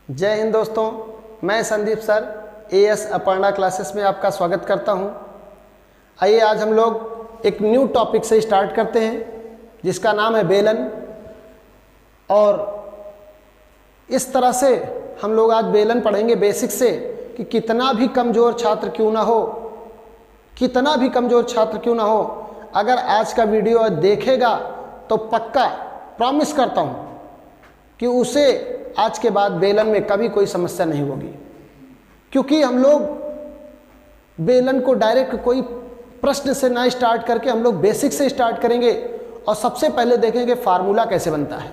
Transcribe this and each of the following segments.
जय हिंद दोस्तों, मैं Sandeep sir as Aparna classes में आपका स्वागत करता हूं। आइए आज हम लोग एक न्यू टॉपिक से स्टार्ट करते हैं जिसका नाम है बेलन। और इस तरह से हम लोग आज बेलन पढ़ेंगे बेसिक से कि कितना भी कमज़ोर छात्र क्यों ना हो, कितना भी कमज़ोर छात्र क्यों ना हो, अगर आज का वीडियो देखेगा तो पक्का प्रॉमिस करता हूं कि उसे आज के बाद बेलन में कभी कोई समस्या नहीं होगी। क्योंकि हम लोग बेलन को डायरेक्ट कोई प्रश्न से ना स्टार्ट करके हम लोग बेसिक से स्टार्ट करेंगे और सबसे पहले देखेंगे फार्मूला कैसे बनता है।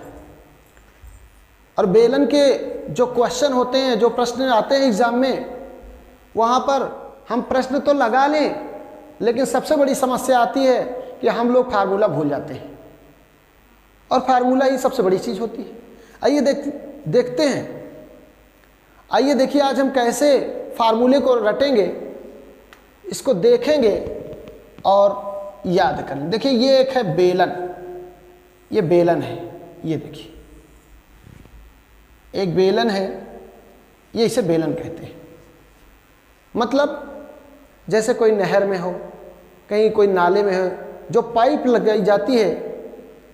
और बेलन के जो क्वेश्चन होते हैं, जो प्रश्न आते हैं एग्जाम में, वहाँ पर हम प्रश्न तो लगा लें, लेकिन सबसे बड़ी समस्या आती है कि हम लोग फार्मूला भूल जाते हैं। और फार्मूला ही सबसे बड़ी चीज़ होती है। आइए देखते हैं। आइए देखिए आज हम कैसे फार्मूले को रटेंगे, इसको देखेंगे और याद करें। देखिए ये एक है बेलन, ये बेलन है, ये देखिए एक बेलन है, ये इसे बेलन कहते हैं। मतलब जैसे कोई नहर में हो, कहीं कोई नाले में हो, जो पाइप लगाई जाती है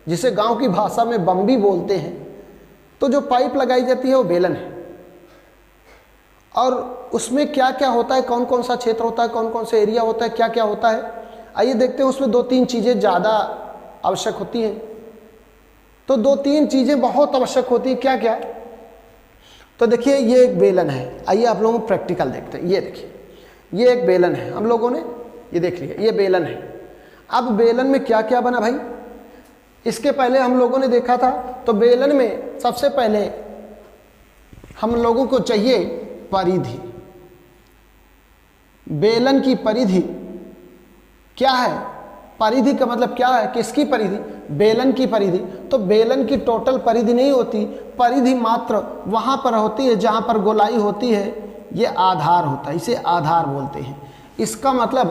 जिसे गांव की भाषा में बम्बी बोलते हैं, तो जो पाइप लगाई जाती है वो बेलन है। और उसमें क्या क्या होता है, कौन कौन सा क्षेत्र होता है, कौन कौन सा एरिया होता है, क्या क्या होता है, आइए देखते हैं। उसमें दो तीन चीज़ें ज़्यादा आवश्यक होती हैं। तो दो तीन चीज़ें बहुत आवश्यक होती हैं। क्या क्या? तो देखिए ये एक बेलन है। आइए आप लोगों को प्रैक्टिकल देखते हैं। ये देखिए ये एक बेलन है, हम लोगों ने ये देख लिया, ये बेलन है। अब बेलन में क्या क्या बना भाई, इसके पहले हम लोगों ने देखा था। तो बेलन में सबसे पहले हम लोगों को चाहिए परिधि। बेलन की परिधि क्या है? परिधि का मतलब क्या है? किसकी परिधि? बेलन की परिधि। तो बेलन की टोटल परिधि नहीं होती, परिधि मात्र वहां पर होती है जहां पर गोलाई होती है, ये आधार होता है, इसे आधार बोलते हैं। इसका मतलब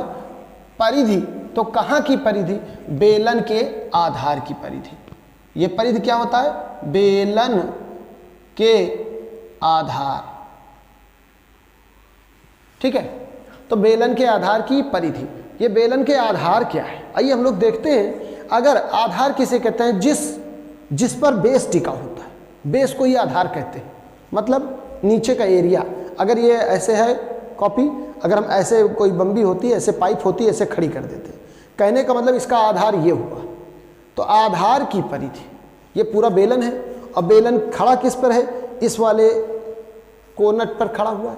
परिधि तो कहाँ की परिधि? बेलन के आधार की परिधि। ये परिधि क्या होता है? बेलन के आधार। ठीक है, तो बेलन के आधार की परिधि। ये बेलन के आधार क्या है? आइए हम लोग देखते हैं। अगर आधार किसे कहते हैं? जिस पर बेस टिका होता है, बेस को ये आधार कहते हैं। मतलब नीचे का एरिया। अगर ये ऐसे है कॉपी, अगर हम ऐसे कोई बम्बी होती है, ऐसे पाइप होती है, ऐसे खड़ी कर देते हैं, कहने का मतलब इसका आधार ये हुआ। तो आधार की परिधि, ये पूरा बेलन है। और बेलन खड़ा किस पर है? इस वाले कोनट पर खड़ा हुआ है।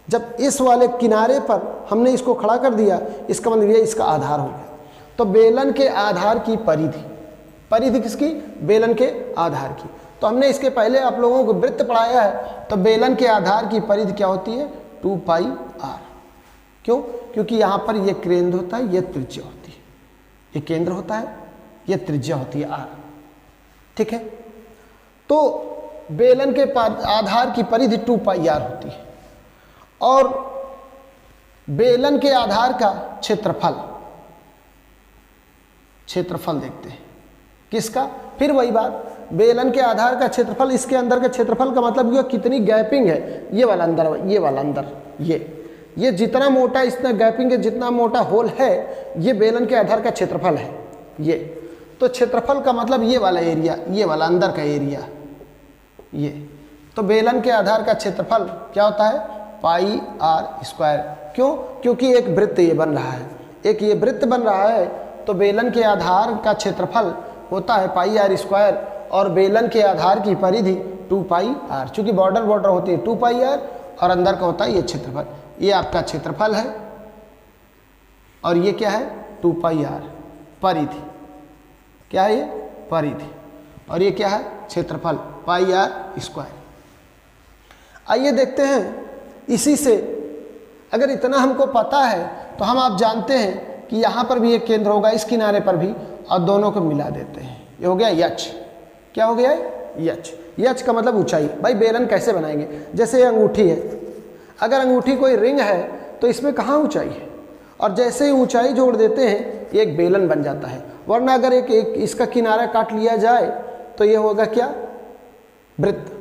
जब इस वाले किनारे पर हमने इसको खड़ा कर दिया, इसका मतलब ये इसका आधार हो गया। तो बेलन के आधार की परिधि, परिधि किसकी? बेलन के आधार की। तो हमने इसके पहले आप लोगों को वृत्त पढ़ाया है। तो बेलन के आधार की परिधि क्या होती है? 2 पाई r। क्यों? क्योंकि यहाँ पर ये केंद्र होता है, ये त्रिज्या होती है। ये केंद्र होता है, ये त्रिज्या होती है r। ठीक है, तो बेलन के आधार की परिधि 2 पाई r होती है। और बेलन के आधार का क्षेत्रफल, क्षेत्रफल देखते हैं किसका? फिर वही बात, बेलन के आधार का क्षेत्रफल, इसके अंदर का क्षेत्रफल का मतलब ये कितनी गैपिंग है, ये वाला अंदर, ये वाला अंदर, ये जितना मोटा इतना गैपिंग है, जितना मोटा होल है, ये बेलन के आधार का क्षेत्रफल है। ये तो क्षेत्रफल का मतलब ये वाला एरिया, ये वाला अंदर का एरिया, ये। तो बेलन के आधार का क्षेत्रफल क्या होता है? पाई r स्क्वायर। क्यों? क्योंकि एक वृत्त ये बन रहा है, एक ये वृत्त बन रहा है। तो बेलन के आधार का क्षेत्रफल होता है पाई r स्क्वायर, और बेलन के आधार की परिधि 2 पाई r। चूंकि बॉर्डर होती है 2 पाई r, और अंदर का होता है ये क्षेत्रफल। ये आपका क्षेत्रफल है, और ये क्या है? 2 पाई r। परिधि क्या है? ये परिधि। और ये क्या है? क्षेत्रफल पाई r स्क्वायर। आइए देखते हैं। इसी से अगर इतना हमको पता है तो हम आप जानते हैं कि यहाँ पर भी एक केंद्र होगा, इस किनारे पर भी, और दोनों को मिला देते हैं। ये हो गया यच। क्या हो गया? यच। यच का मतलब ऊंचाई। भाई बेलन कैसे बनाएंगे? जैसे ये अंगूठी है, अगर अंगूठी कोई रिंग है तो इसमें कहाँ ऊंचाई है? और जैसे ही ऊंचाई जोड़ देते हैं ये एक बेलन बन जाता है। वरना अगर एक इसका किनारा काट लिया जाए तो ये होगा क्या? वृत्त।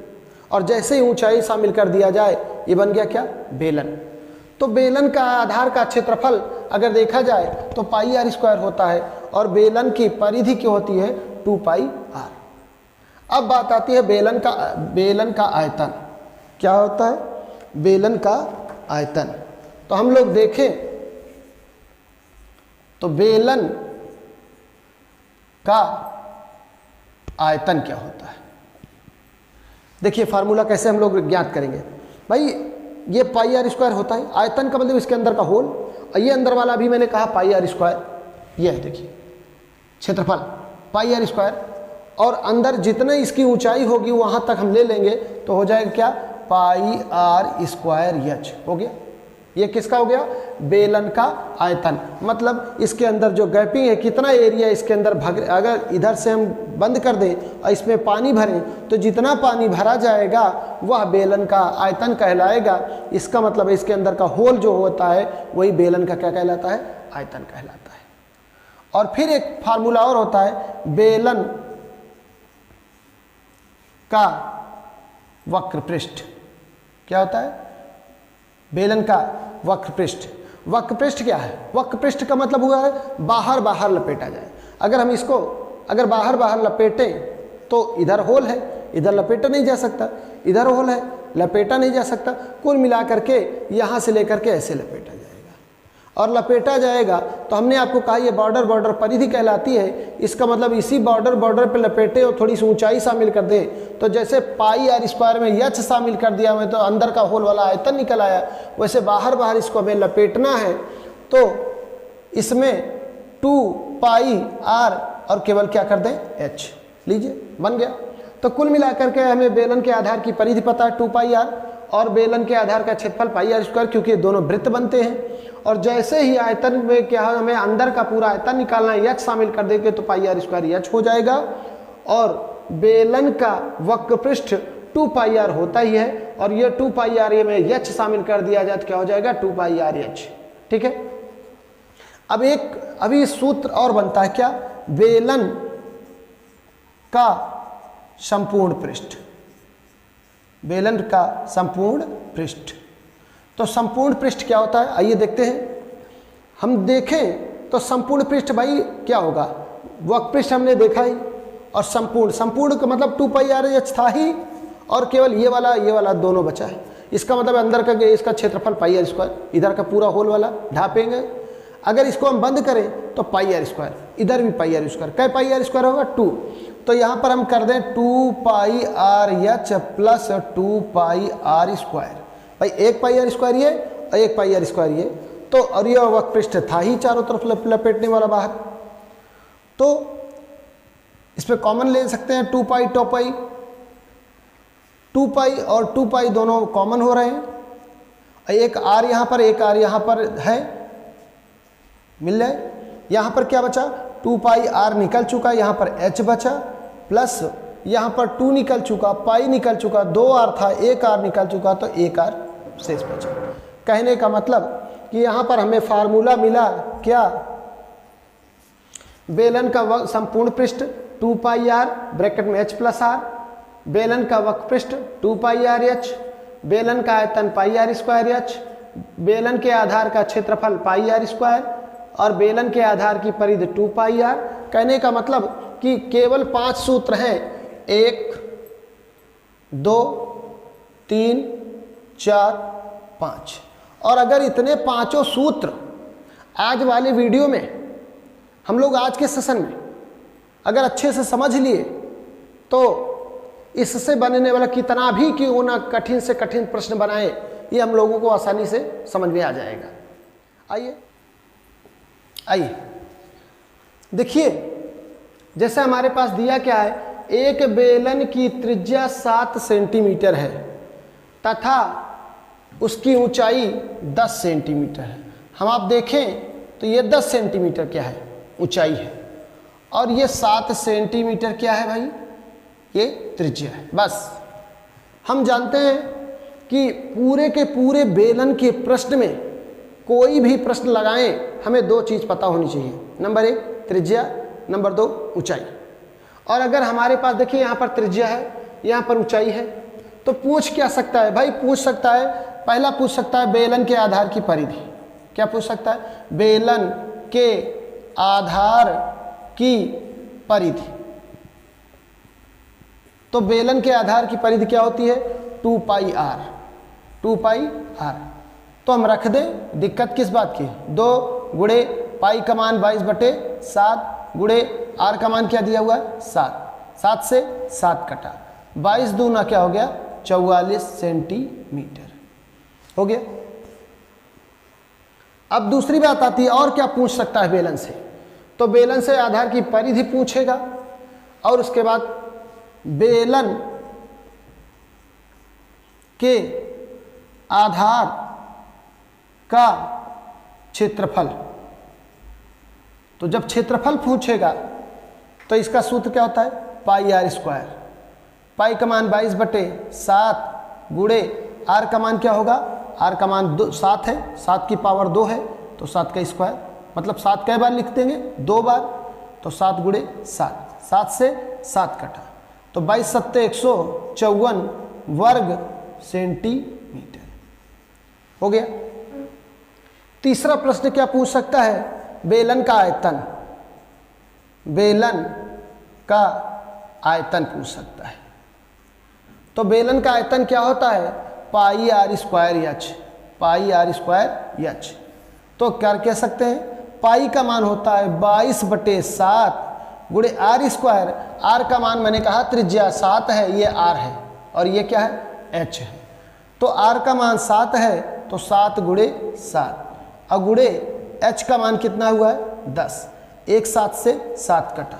और जैसे ही ऊंचाई शामिल कर दिया जाए ये बन गया क्या, बेलन। तो बेलन का आधार का क्षेत्रफल अगर देखा जाए तो पाई आर स्क्वायर होता है और बेलन की परिधि क्या होती है, 2 पाई आर। अब बात आती है बेलन का आयतन क्या होता है, बेलन का आयतन। तो हम लोग देखें तो बेलन का आयतन क्या होता है। देखिए फार्मूला कैसे हम लोग ज्ञात करेंगे भाई, ये पाई आर स्क्वायर होता है, आयतन का मतलब इसके अंदर का होल, और ये अंदर वाला भी मैंने कहा पाई आर स्क्वायर, ये है देखिए क्षेत्रफल पाई आर स्क्वायर, और अंदर जितने इसकी ऊंचाई होगी वहाँ तक हम ले लेंगे तो हो जाएगा क्या, पाई आर स्क्वायर एच हो गया। ये किसका हो गया, बेलन का आयतन। मतलब इसके अंदर जो गैपिंग है, कितना एरिया इसके अंदर अगर इधर से हम बंद कर दें और इसमें पानी भरें तो जितना पानी भरा जाएगा वह बेलन का आयतन कहलाएगा। इसका मतलब है इसके अंदर का होल जो होता है वही बेलन का क्या कहलाता है, आयतन कहलाता है। और फिर एक फार्मूला और होता है, बेलन का वक्र पृष्ठ क्या होता है, बेलन का वक्र पृष्ठ। वक्र पृष्ठ क्या है, वक्र पृष्ठ का मतलब हुआ है बाहर बाहर लपेटा जाए। अगर हम इसको अगर बाहर बाहर लपेटें तो इधर होल है, इधर लपेटा नहीं जा सकता, इधर होल है लपेटा नहीं जा सकता, कुल मिला करके यहाँ से लेकर के ऐसे लपेटा जाएगा। और लपेटा जाएगा तो हमने आपको कहा ये बॉर्डर परिधि कहलाती है। इसका मतलब इसी बॉर्डर पे लपेटे और थोड़ी सी ऊंचाई शामिल कर दे, तो जैसे पाई आर स्क्वायर में एच शामिल कर दिया मैं तो अंदर का होल वाला आयतन निकल आया, वैसे बाहर बाहर इसको हमें लपेटना है तो इसमें 2 पाई आर और केवल क्या कर दें, एच लीजिए बन गया। तो कुल मिलाकर के हमें बेलन के आधार की परिधि पता है 2 पाई आर, और बेलन के आधार का क्षेत्रफल पाई आर स्क्वायर, क्योंकि दोनों वृत्त बनते हैं। और जैसे ही आयतन में क्या हमें अंदर का पूरा आयतन निकालना है, एच शामिल कर देंगे तो पाई आर स्क्वायर एच हो जाएगा। और बेलन का वक्र पृष्ठ 2 पाई आर होता ही है, और ये 2 पाई आर ये में एच शामिल कर दिया जाए तो क्या हो जाएगा, 2 पाई आर एच। ठीक है, अभी सूत्र और बनता है क्या, बेलन का संपूर्ण पृष्ठ, बेलन का संपूर्ण पृष्ठ। तो संपूर्ण पृष्ठ क्या होता है, आइए देखते हैं। हम देखें तो संपूर्ण पृष्ठ भाई क्या होगा, वक्र पृष्ठ हमने देखा ही, और संपूर्ण का मतलब 2 पाई आर एच था ही, और केवल ये वाला दोनों बचा है। इसका मतलब अंदर का इसका क्षेत्रफल पाई आर स्क्वायर, इधर का पूरा होल वाला ढापेंगे। अगर इसको हम बंद करें तो पाई आर स्क्वायर, इधर भी पाई आर स्क्वायर, क्या पाई आर स्क्वायर होगा 2। तो यहाँ पर हम कर दें 2 pi r h plus 2 pi r square. भाई 1 पाई आर स्क्वायर ये और 1 पाई आर स्क्वायर ये, तो और ये वक्र पृष्ठ था ही चारों तरफ लपेटने वाला बाहर, तो इस पर कॉमन ले सकते हैं 2 पाई 2 पाई, 2 पाई और 2 पाई दोनों कॉमन हो रहे हैं। एक आर यहाँ पर, एक आर यहाँ पर है, मिल जाए। यहाँ पर क्या बचा, 2 पाई आर निकल चुका, यहाँ पर एच बचा, प्लस यहाँ पर 2 निकल चुका, पाई निकल चुका, 2 आर था, 1 आर निकल चुका, तो 1 आर शेष बचा। कहने का मतलब कि यहाँ पर हमें फार्मूला मिला क्या, बेलन का संपूर्ण पृष्ठ 2 पाई आर ब्रैकेट में एच प्लस आर, बेलन का वक्र पृष्ठ 2 पाई आर एच, बेलन का आयतन पाई आर स्क्वायर एच, बेलन के आधार का क्षेत्रफल पाई आर स्क्वायर, और बेलन के आधार की परिधि 2 पाई आर। कहने का मतलब कि केवल 5 सूत्र हैं, 1 2 3 4 5। और अगर इतने पांचों सूत्र आज वाले वीडियो में हम लोग आज के सेशन में अगर अच्छे से समझ लिए तो इससे बनने वाला कितना भी क्यों ना कठिन से कठिन प्रश्न बनाए, ये हम लोगों को आसानी से समझ में आ जाएगा। आइए देखिए, जैसे हमारे पास दिया क्या है, एक बेलन की त्रिज्या 7 सेंटीमीटर है तथा उसकी ऊंचाई 10 सेंटीमीटर है। हम आप देखें तो ये 10 सेंटीमीटर क्या है, ऊंचाई है, और ये 7 सेंटीमीटर क्या है भाई, ये त्रिज्या है। बस हम जानते हैं कि पूरे के पूरे बेलन के प्रश्न में कोई भी प्रश्न लगाएं हमें 2 चीज़ पता होनी चाहिए, नंबर 1 त्रिज्या, नंबर 2 ऊंचाई। और अगर हमारे पास देखिए यहाँ पर त्रिज्या है, यहाँ पर ऊंचाई है, तो पूछ क्या सकता है भाई? पूछ सकता है, पहला पूछ सकता है बेलन के आधार की परिधि। क्या पूछ सकता है? बेलन के आधार की परिधि। तो बेलन के आधार की परिधि क्या होती है? 2 पाई आर। 2 पाई आर तो हम रख दें, दिक्कत किस बात की? 2 गुणे पाई का मान 22/7 गुणे आर का मान क्या दिया हुआ है? 7। 7 से 7 कटा, 22 दूना क्या हो गया? 44 सेंटीमीटर हो गया। अब दूसरी बात आती है, और क्या पूछ सकता है बेलन से? तो बेलन से आधार की परिधि पूछेगा, और उसके बाद बेलन के आधार का क्षेत्रफल। तो जब क्षेत्रफल पूछेगा तो इसका सूत्र क्या होता है? Pi r square. पाई का मान 22/7 गुणे आर का मान क्या होगा? आर का मान 7 है, 7 की पावर 2 है, तो 7 का स्क्वायर, मतलब 7 कई बार लिख देंगे? 2 बार, तो 7 गुणे 7, 7 से 7 कटा, तो 22 सत्ते 154 वर्ग सेंटीमीटर हो गया। तीसरा प्रश्न क्या पूछ सकता है? बेलन का आयतन। बेलन का आयतन पूछ सकता है। तो बेलन का आयतन क्या होता है? Pi r square h. Pi r square h. तो क्या कह सकते हैं? पाई का मान होता है 22/7 गुणे आर स्क्वायर। आर का मान मैंने कहा त्रिज्या 7 है, ये आर है, और ये क्या है? एच है। तो आर का मान 7 है, तो 7 गुणे 7, और गुणे एच का मान कितना हुआ है? 10। 1 7 से 7 कटा,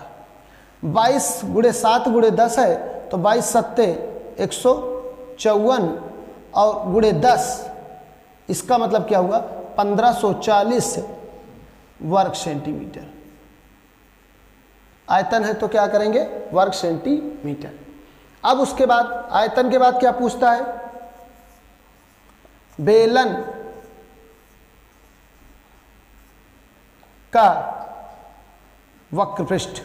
22 गुणे 7 गुणे 10 है, तो 22 सत्ते 154 और गुणे 10, इसका मतलब क्या हुआ? 1540 वर्ग सेंटीमीटर। आयतन है तो क्या करेंगे? वर्ग सेंटीमीटर। अब उसके बाद आयतन के बाद क्या पूछता है? बेलन का वक्र पृष्ठ।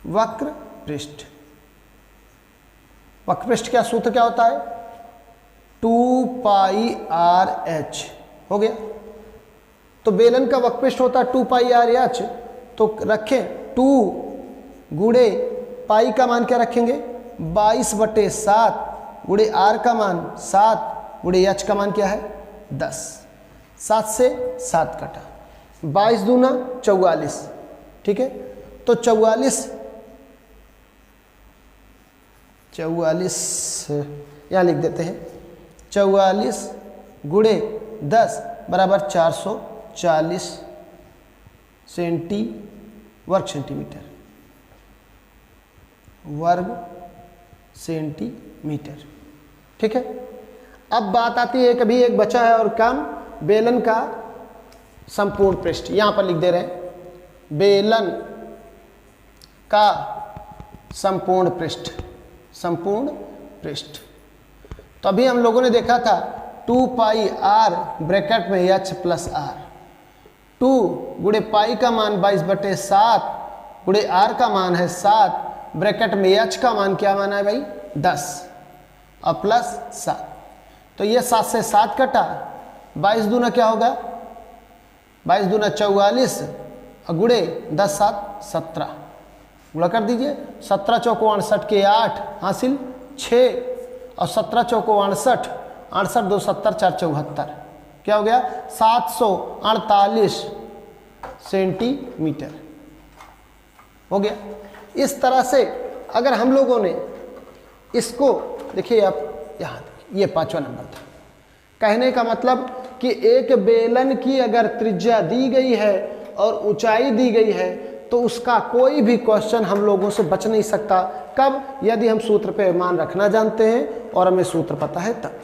वक्र पृष्ठ। वक्र पृष्ठ क्या सूत्र क्या होता है? 2 पाई आर एच हो गया। तो बेलन का वक्र पृष्ठ होता है 2 पाई आर एच, तो रखें 2 गुणे पाई का मान क्या रखेंगे? 22/7 गुणे आर का मान 7 गुणे एच का मान क्या है? 10। 7 से 7 कटा, 22 दूना 44, ठीक है। तो 44 यहाँ लिख देते हैं, 44 गुणे 10 बराबर 440 वर्ग सेंटीमीटर, ठीक है। अब बात आती है, कभी एक बचा है और काम, बेलन का संपूर्ण पृष्ठ। यहां पर लिख दे रहे हैं बेलन का संपूर्ण पृष्ठ। संपूर्ण पृष्ठ तो अभी हम लोगों ने देखा था 2 पाई आर ब्रैकेट में एच प्लस आर। 2 गुणे पाई का मान 22/7 गुणे आर का मान है 7, ब्रैकेट में एच का मान क्या माना है भाई? 10 और प्लस 7। तो ये 7 से 7 कटा, 22 दूना क्या होगा? 22 दूना 44 और गुणे 10 7 17, गुणा कर दीजिए। 17 चौको 68 के 8 हासिल 6 और 17 चौको 68, 68 2 70 4 74, क्या हो गया? 748 सेंटीमीटर हो गया। इस तरह से अगर हम लोगों ने इसको देखिए, आप यहाँ ये 5वां नंबर था। कहने का मतलब कि एक बेलन की अगर त्रिज्या दी गई है और ऊंचाई दी गई है तो उसका कोई भी क्वेश्चन हम लोगों से बच नहीं सकता। कब? यदि हम सूत्र पे मान रखना जानते हैं और हमें सूत्र पता है तब।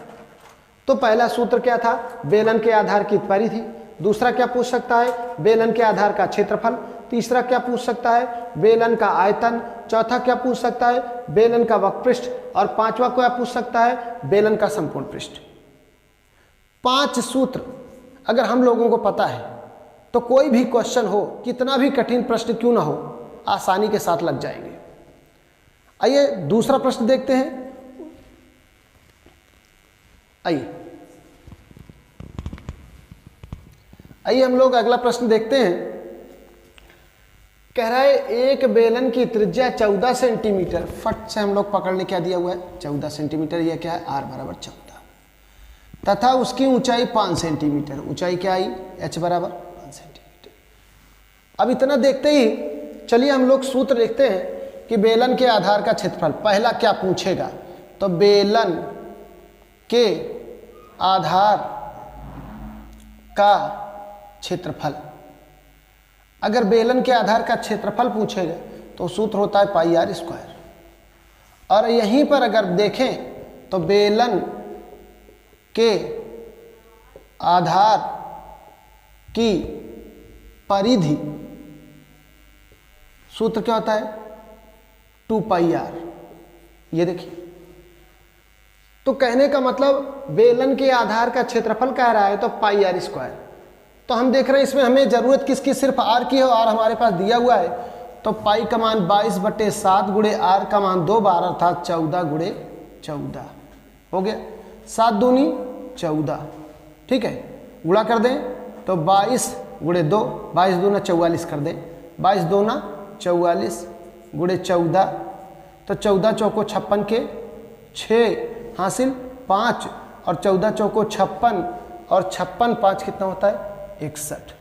तो पहला सूत्र क्या था? बेलन के आधार की परिधि। दूसरा क्या पूछ सकता है? बेलन के आधार का क्षेत्रफल। तीसरा क्या पूछ सकता है? बेलन का आयतन। चौथा क्या पूछ सकता है? बेलन का वक्र पृष्ठ। और पांचवा क्या पूछ सकता है? बेलन का संपूर्ण पृष्ठ। 5 सूत्र अगर हम लोगों को पता है तो कोई भी क्वेश्चन हो, कितना भी कठिन प्रश्न क्यों ना हो, आसानी के साथ लग जाएंगे। आइए दूसरा प्रश्न देखते हैं। आइए आइए हम लोग अगला प्रश्न देखते हैं। कह रहा है एक बेलन की त्रिज्या 14 सेंटीमीटर, फट से हम लोग पकड़ ले, क्या दिया हुआ है 14 सेंटीमीटर, यह क्या है r बराबर 14, तथा उसकी ऊंचाई 5 सेंटीमीटर, ऊंचाई क्या आई h बराबर 5 सेंटीमीटर। अब इतना देखते ही चलिए हम लोग सूत्र देखते हैं कि बेलन के आधार का क्षेत्रफल, पहला क्या पूछेगा, तो बेलन के आधार का क्षेत्रफल, अगर बेलन के आधार का क्षेत्रफल पूछेगा तो सूत्र होता है पाई आर स्क्वायर। और यहीं पर अगर देखें तो बेलन के आधार की परिधि, सूत्र क्या होता है 2 पाई आर। ये देखिए, तो कहने का मतलब बेलन के आधार का क्षेत्रफल कह रहा है तो पाई आर स्क्वायर। तो हम देख रहे हैं इसमें हमें जरूरत किसकी, सिर्फ आर की है, और हमारे पास दिया हुआ है, तो पाई का मान 22/7 गुणे आर का मान 2 बार अर्थात 14 गुणे 14 हो गया, 7 दूनी 14, ठीक है, गुणा कर दें तो 22 गुणे 2, 22 दूना 44 कर दें, 22 दूना 44 गुणे 14, तो 14 चौको 56 के 6 हासिल 5, और 14 चौको 56, और 56 5 कितना होता है 61,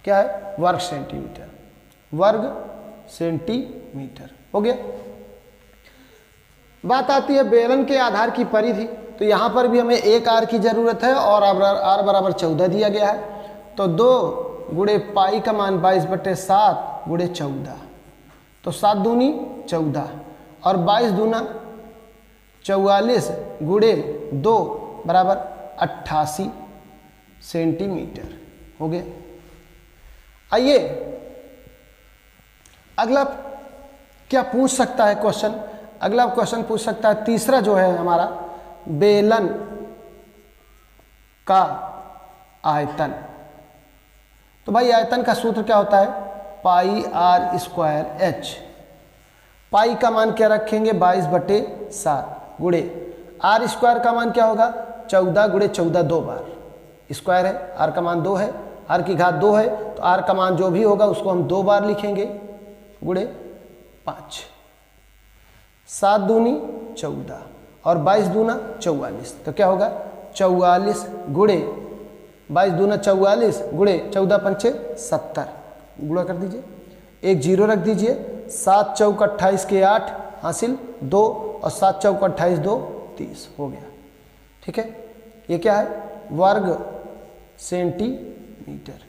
क्या है वर्ग सेंटीमीटर, वर्ग सेंटीमीटर हो गया। बात आती है बेलन के आधार की परिधि, तो यहां पर भी हमें एक आर की जरूरत है और आर बराबर 14 दिया गया है, तो 2 गुणे पाई का मान 22/7 गुणे 14, तो 7 दूनी 14, और 22 दूना 44 गुणे 2 बराबर 88 सेंटीमीटर हो गया। आइए अगला क्या पूछ सकता है क्वेश्चन, अगला क्वेश्चन पूछ सकता है तीसरा जो है हमारा, बेलन का आयतन। तो भाई आयतन का सूत्र क्या होता है पाई आर स्क्वायर एच। पाई का मान क्या रखेंगे 22/7 गुणे आर स्क्वायर का मान क्या होगा 14 गुणे 14 2 बार, स्क्वायर है, आर का मान 2 है, आर की घात 2 है, तो आर का मान जो भी होगा उसको हम 2 बार लिखेंगे, गुणे 5, 7 दूनी 14 और 22 दूना 44, तो क्या होगा 44 गुणे 22 दूना 44 गुणे 14 पंचे 70, गुणा कर दीजिए, एक जीरो रख दीजिए, 7 चौक 28 के 8 हासिल 2, और 7 चौक 28 2 30 हो गया, ठीक है। ये क्या है वर्ग सेंटीमीटर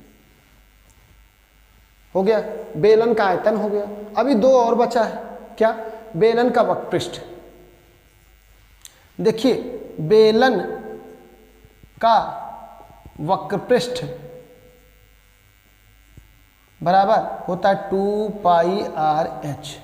हो गया, बेलन का आयतन हो गया। अभी 2 और बचा है, क्या बेलन का वक्रपृष्ठ। देखिए बेलन का वक्रपृष्ठ बराबर होता है 2 पाई आर एच,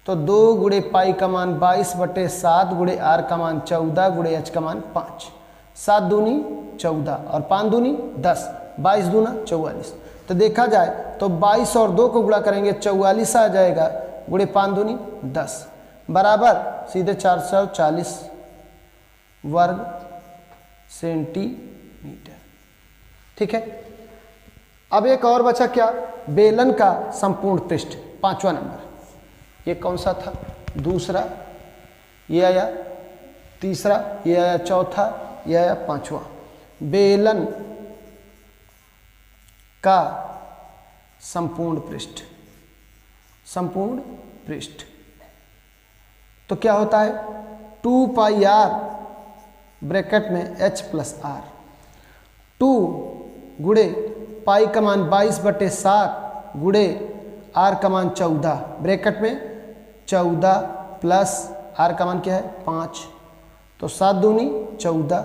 तो 2 गुणे पाई का मान 22/7 गुणे आर का मान 14 गुणे एच का मान 5, 7 दूनी 14 और 5 दूनी 10, 22 दूना 44, तो देखा जाए तो 22 और 2 को गुणा करेंगे 44 आ जाएगा, गुणे 5 दूनी 10 बराबर सीधे 440 वर्ग सेंटीमीटर, ठीक है। अब एक और बचा क्या बेलन का संपूर्ण पृष्ठ, 5वां नंबर, ये कौन सा था दूसरा, ये आया तीसरा, ये आया चौथा, ये आया 5वां। बेलन का संपूर्ण पृष्ठ, संपूर्ण पृष्ठ तो क्या होता है 2 पाई आर ब्रैकेट में h प्लस आर, 2 गुणे पाई का मान 22/7 गुणे आर का मान 14 ब्रैकेट में 14 प्लस आर का मान क्या है 5, तो 7 दूनी 14,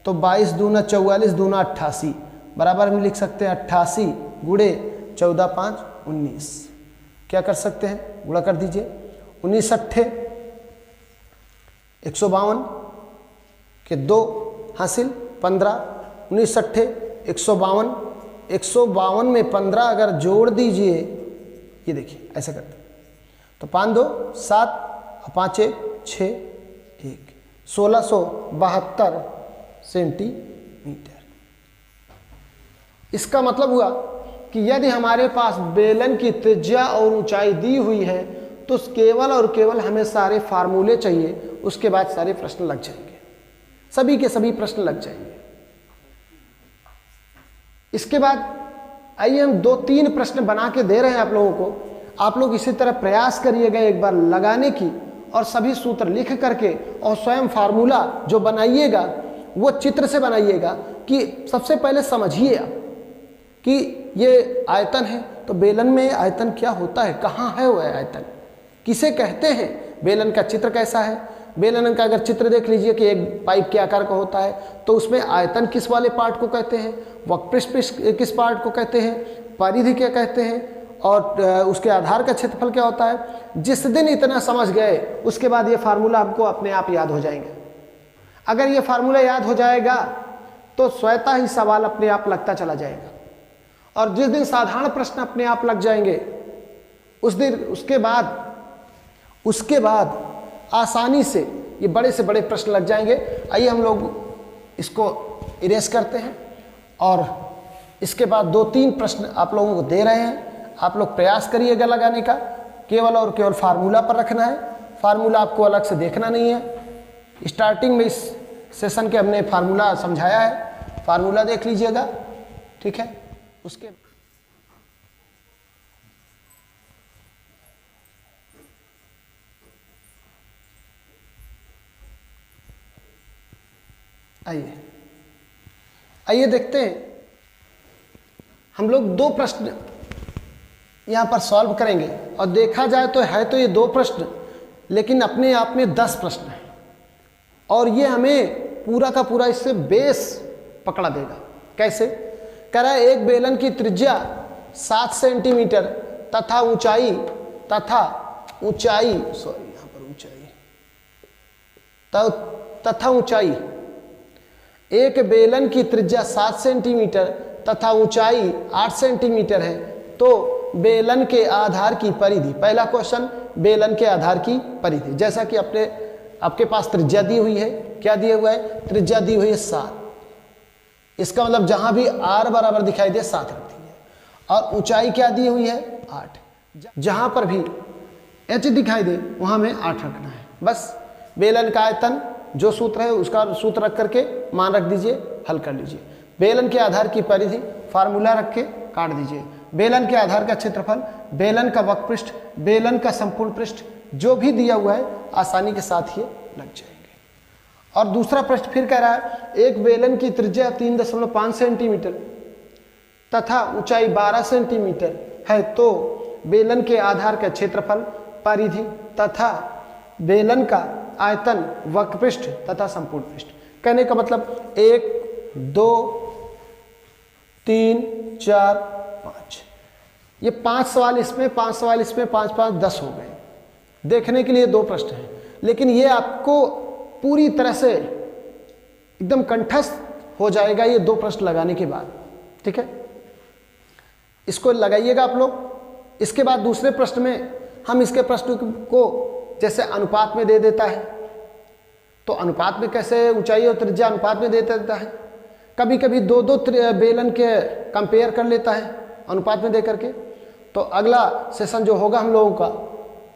तो 22 दूना 44 दूना 88 बराबर हम लिख सकते हैं 88 गुणे 14 5 19, क्या कर सकते हैं गुणा कर दीजिए, 19 अट्ठे 152 के 2 हासिल 15, 19 अट्ठे 152, 152 में 15 अगर जोड़ दीजिए, ये देखिए ऐसा करते हैं, तो 5 2 7 5 1 6 1, 1672 सेंटीमीटर। इसका मतलब हुआ कि यदि हमारे पास बेलन की त्रिज्या और ऊंचाई दी हुई है तो केवल और केवल हमें सारे फार्मूले चाहिए, उसके बाद सारे प्रश्न लग जाएंगे, सभी के सभी प्रश्न लग जाएंगे। इसके बाद आइए हम 2-3 प्रश्न बना के दे रहे हैं आप लोगों को। आप लोग इसी तरह प्रयास करिएगा एक बार लगाने की, और सभी सूत्र लिख करके और स्वयं फार्मूला जो बनाइएगा वो चित्र से बनाइएगा कि सबसे पहले समझिए आप कि ये आयतन है, तो बेलन में आयतन क्या होता है, कहाँ है वो आयतन, किसे कहते हैं, बेलन का चित्र कैसा है। बेलन का अगर चित्र देख लीजिए कि एक पाइप के आकार का होता है, तो उसमें आयतन किस वाले पार्ट को कहते हैं, वक्रपृष्ठ किस पार्ट को कहते हैं, परिधि क्या कहते हैं, और उसके आधार का क्षेत्रफल क्या होता है। जिस दिन इतना समझ गए उसके बाद ये फार्मूला आपको अपने आप याद हो जाएंगे। अगर ये फार्मूला याद हो जाएगा तो स्वतः ही सवाल अपने आप लगता चला जाएगा, और जिस दिन साधारण प्रश्न अपने आप लग जाएंगे उस दिन उसके बाद आसानी से ये बड़े से बड़े प्रश्न लग जाएंगे। आइए हम लोग इसको इरेज करते हैं, और इसके बाद 2-3 प्रश्न आप लोगों को दे रहे हैं। आप लोग प्रयास करिएगा लगाने का, केवल और केवल फार्मूला पर रखना है, फार्मूला आपको अलग से देखना नहीं है। स्टार्टिंग में इस सेशन के हमने फार्मूला समझाया है, फार्मूला देख लीजिएगा, ठीक है। उसके आइए देखते हैं, हम लोग 2 प्रश्न यहाँ पर सॉल्व करेंगे, और देखा जाए तो है तो ये 2 प्रश्न, लेकिन अपने आप में 10 प्रश्न हैं, और ये हमें पूरा का पूरा इससे बेस पकड़ा देगा। कैसे कह रहा है, एक बेलन की त्रिज्या 7 सेंटीमीटर तथा ऊंचाई एक बेलन की त्रिज्या 7 सेंटीमीटर तथा ऊंचाई 8 सेंटीमीटर है, तो बेलन के आधार की परिधि। पहला क्वेश्चन, बेलन के आधार की परिधि। जैसा कि आपके पास त्रिज्या दी हुई है, क्या दिया हुआ है, त्रिज्या दी हुई है 7। इसका मतलब जहां भी r बराबर दिखाई दे 7 रख दीजिए, और ऊंचाई क्या दी हुई है 8। जहां पर भी h दिखाई दे वहां में 8 रखना है। बस बेलन का आयतन जो सूत्र है उसका सूत्र रख करके मान रख दीजिए, हल कर लीजिए। बेलन के आधार की परिधि फार्मूला रख के काट दीजिए। बेलन के आधार का क्षेत्रफल, बेलन का वक्रपृष्ठ, बेलन का संपूर्ण पृष्ठ, जो भी दिया हुआ है आसानी के साथ ये लग जाएंगे। और दूसरा प्रश्न फिर कह रहा है, एक बेलन की त्रिज्या 3.5 सेंटीमीटर तथा ऊंचाई 12 सेंटीमीटर है, तो बेलन के आधार का क्षेत्रफल, परिधि तथा बेलन का आयतन, वक्रपृष्ठ तथा संपूर्ण पृष्ठ। कहने का मतलब 1 2 3 4 5, ये 5 सवाल इसमें, 5 सवाल इसमें, 5 5 10 हो गए। देखने के लिए 2 प्रश्न हैं, लेकिन ये आपको पूरी तरह से एकदम कंठस्थ हो जाएगा ये 2 प्रश्न लगाने के बाद, ठीक है। इसको लगाइएगा आप लोग। इसके बाद दूसरे प्रश्न में हम इसके प्रश्न को जैसे अनुपात में दे देता है, तो अनुपात में कैसे ऊंचाई और त्रिज्या अनुपात में दे देता है। कभी कभी 2 बेलन के कंपेयर कर लेता है अनुपात में दे करके। तो अगला सेशन जो होगा हम लोगों का,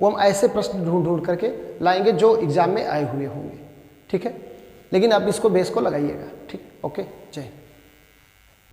वो हम ऐसे प्रश्न ढूंढ करके लाएंगे जो एग्जाम में आए हुए होंगे, ठीक है। लेकिन आप इसको बेस को लगाइएगा, ठीक। ओके, जय हिंद।